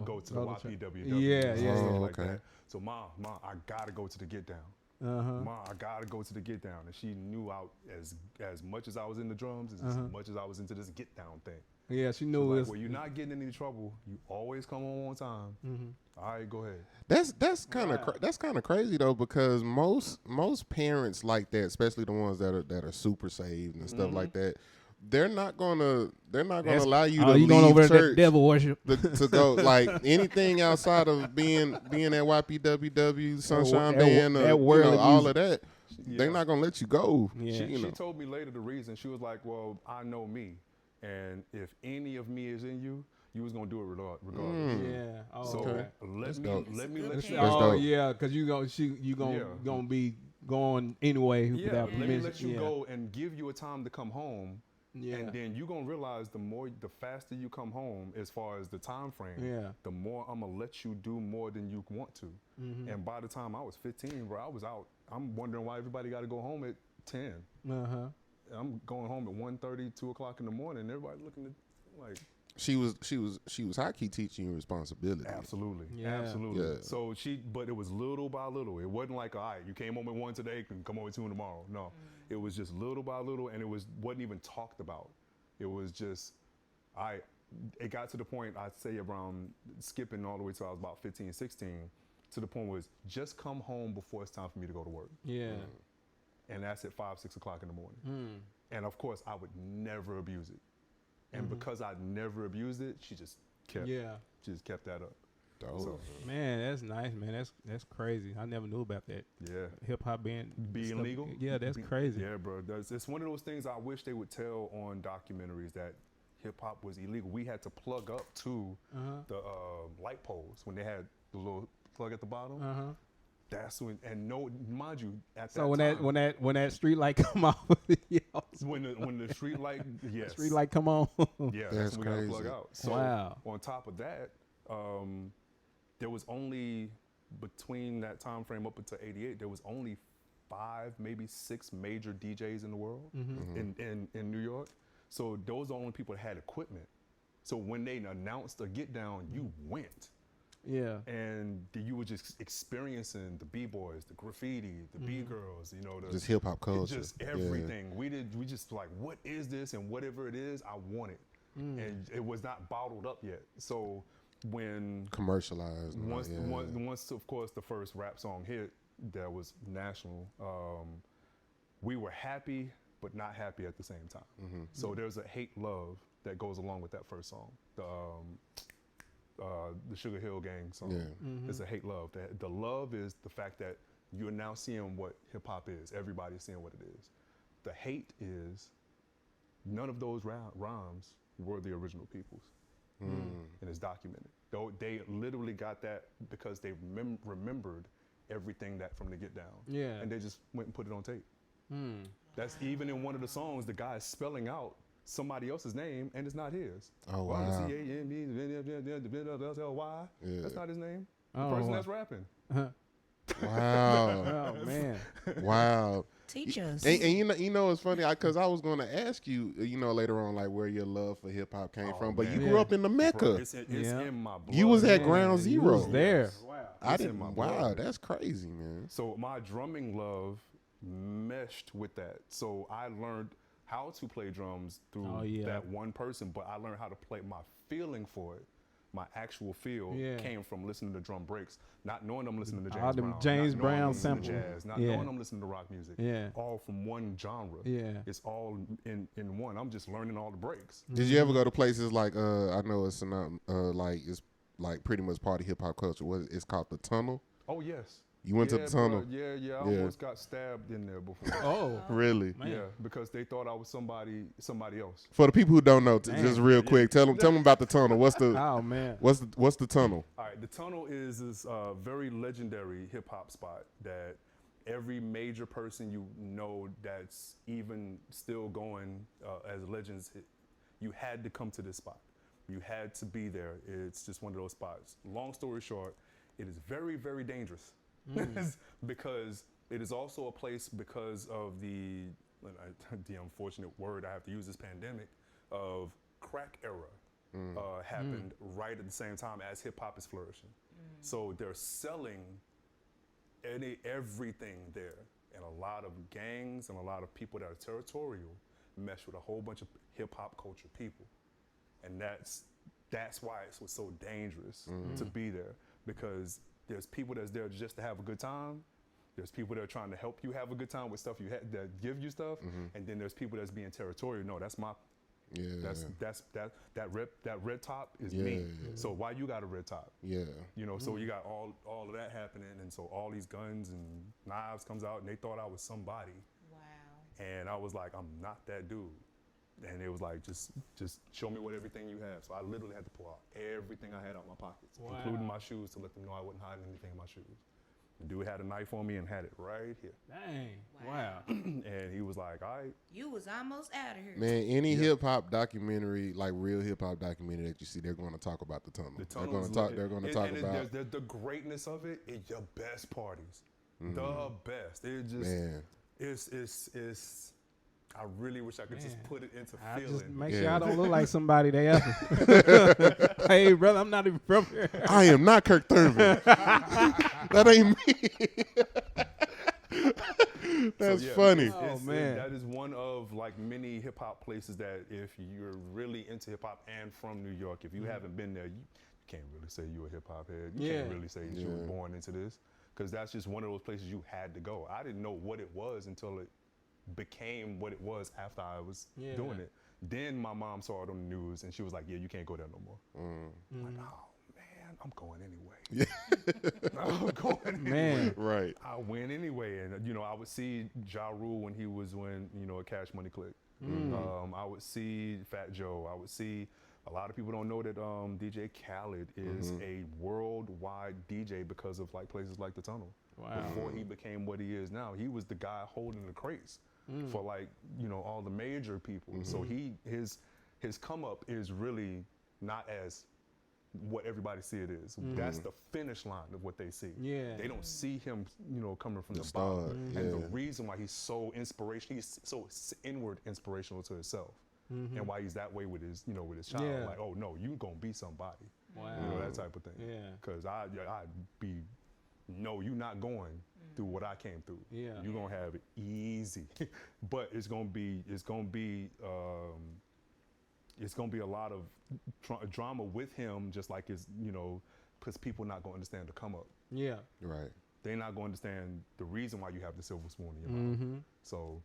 go to the YPWW. Yeah. That. So Ma, I gotta go to the Get Down. Ma, I gotta go to the Get Down. And she knew out as much as I was in the drums, as much as I was into this Get Down thing. Yeah, she knew it. Like, well, you're not getting in any trouble. You always come home on time. All right, go ahead. That's kind of crazy though, because most parents like that, especially the ones that are super saved and stuff like that, they're not gonna allow you to leave going over church to devil worship to go like anything outside of being at YPWW, Sunshine Band, all of that. Yeah. They're not gonna let you go. Yeah. She told me later the reason. She was like, "Well, I know me, and if any of me is in you, you was gonna do it regardless." Yeah. Oh, so okay. let me let you. Oh yeah, because you gonna be going anyway without permission. Let me let you go and give you a time to come home. Yeah. And then you're gonna realize the faster you come home as far as the time frame, the more I'm gonna let you do more than you want to. And by the time I was 15, bro, I was out. I'm wondering why everybody got to go home at 10. I'm going home at 1:30, 2 o'clock in the morning. And everybody looking at like. She was high key teaching you responsibility. Absolutely. Yeah. So but it was little by little. It wasn't like, all right, you came home at 1 today, can come home at 2 tomorrow. No, it was just little by little, and wasn't even talked about. It was just, it got to the point, I'd say around skipping all the way till I was about 15, 16, to the point where it's just come home before it's time for me to go to work. Yeah. And that's at 5, 6 o'clock in the morning. And of course, I would never abuse it. And because I never abused it, she just kept that up. So, man, that's nice, man. That's crazy. I never knew about that. Yeah. Hip hop being legal? Yeah, that's crazy. Yeah, bro. It's one of those things I wish they would tell on documentaries, that hip hop was illegal. We had to plug up to the light poles when they had the little plug at the bottom. That's when, and no, mind you, at that time. when that street light come off, when the street light, yes, street light come on, that's when we got to plug out. So wow. On top of that, there was only, between that time frame up until '88, there was only 5, maybe 6 major DJs in the world in New York. So those are the only people that had equipment. So when they announced a Get Down, you went. Yeah. And you were just experiencing the B-boys, the graffiti, the B-girls, just hip hop culture. Just everything. Yeah. We just like, what is this? And whatever it is, I want it. And it was not bottled up yet. So when commercialized. Once of course the first rap song hit that was national, we were happy but not happy at the same time. So there's a hate love that goes along with that first song. The Sugar Hill Gang song. Yeah. It's a hate love. The love is the fact that you're now seeing what hip hop is. Everybody's seeing what it is. The hate is none of those rhymes were the original people's. And it's documented. Though they literally got that because they remembered everything that from the Get Down. Yeah. And they just went and put it on tape. That's even in one of the songs, the guy is spelling out somebody else's name and it's not his. Oh, wow. Yeah. That's not his name. The person that's rapping. Wow. Oh, man. Wow. Teachers. And you know, it's funny because I was going to ask you, later on, like where your love for hip hop came from. But you grew up in the Mecca. Bro, it's in my blood. You was at Ground Zero. You was there. Wow. Wow, that's crazy, man. So my drumming love meshed with that. So I learned how to play drums through that one person, but I learned how to play. My feeling for it, my actual feel, came from listening to drum breaks, not knowing I'm listening to James Brown, James Brown samples, jazz, not knowing I'm listening to rock music. Yeah, all from one genre. Yeah, it's all in one. I'm just learning all the breaks. Did you ever go to places like I know it's it's like pretty much part of hip hop culture? It's called the Tunnel. Oh yes. You went to the Tunnel? Bro. Yeah. I almost got stabbed in there before. Oh, really? Man. Yeah, because they thought I was somebody else. For the people who don't know, just real quick, tell them about the Tunnel. What's the? Oh man. What's the Tunnel? All right, the Tunnel is this very legendary hip hop spot that every major person that's even still going as legends, you had to come to this spot. You had to be there. It's just one of those spots. Long story short, it is very, very dangerous. Because it is also a place because of the unfortunate word I have to use, this pandemic of crack era. happened right at the same time as hip hop is flourishing. So they're selling everything there, and a lot of gangs and a lot of people that are territorial mesh with a whole bunch of hip hop culture people, and that's why it was so dangerous to be there, because there's people that's there just to have a good time. There's people that are trying to help you have a good time with stuff that give you stuff, and then there's people that's being territorial. No, that's my. Yeah. That red top is me. So why you got a red top? Yeah. You know, so you got all of that happening, and so all these guns and knives comes out, and they thought I was somebody. Wow. And I was like, I'm not that dude. And it was like, just show me what everything you have. So I literally had to pull out everything I had out my pockets, including my shoes, to let them know I wasn't hiding anything in my shoes. The dude had a knife on me and had it right here. Dang. Wow. And he was like, all right. You was almost out of here. Man, any hip hop documentary, like real hip hop documentary that you see, they're going to talk about the tunnel. They're going to talk about the greatness of it. It's your best parties, the best. It just, it's. I really wish I could just put it into feeling. Just make sure I don't look like somebody they ever. Hey, brother, I'm not even from here. I am not Kirk Thurman. That ain't me. That's funny. Man. That is one of like many hip hop places that if you're really into hip hop and from New York, if you haven't been there, you can't really say you're a hip hop head. You can't really say that you were born into this, because that's just one of those places you had to go. I didn't know what it was until it became what it was after I was doing it. Then my mom saw it on the news and she was like, yeah, you can't go there no more. I'm like, oh man, I'm going anyway. I'm going anyway. Right. I went anyway. And you know, I would see Ja Rule when he was a Cash Money Click. I would see Fat Joe. I would see, a lot of people don't know that DJ Khaled is a worldwide DJ because of like places like the Tunnel. Wow. Before he became what he is now, he was the guy holding the crates for like, all the major people. So his come up is really not as what everybody see it is. That's the finish line of what they see. Yeah. They don't see him, coming from the start, bottom. And the reason why he's so inspirational, he's so inward inspirational to himself. And why he's that way with his, with his child. Yeah. Like, oh no, you gonna be somebody. Wow. That type of thing. Yeah. Cause I'd be, no, you're not going through what I came through. Yeah. You're gonna have it easy. But it's gonna be a lot of drama with him, just like it's, because people not gonna understand the come up. Yeah. Right. They're not gonna understand the reason why you have the silver spoon in your mouth. So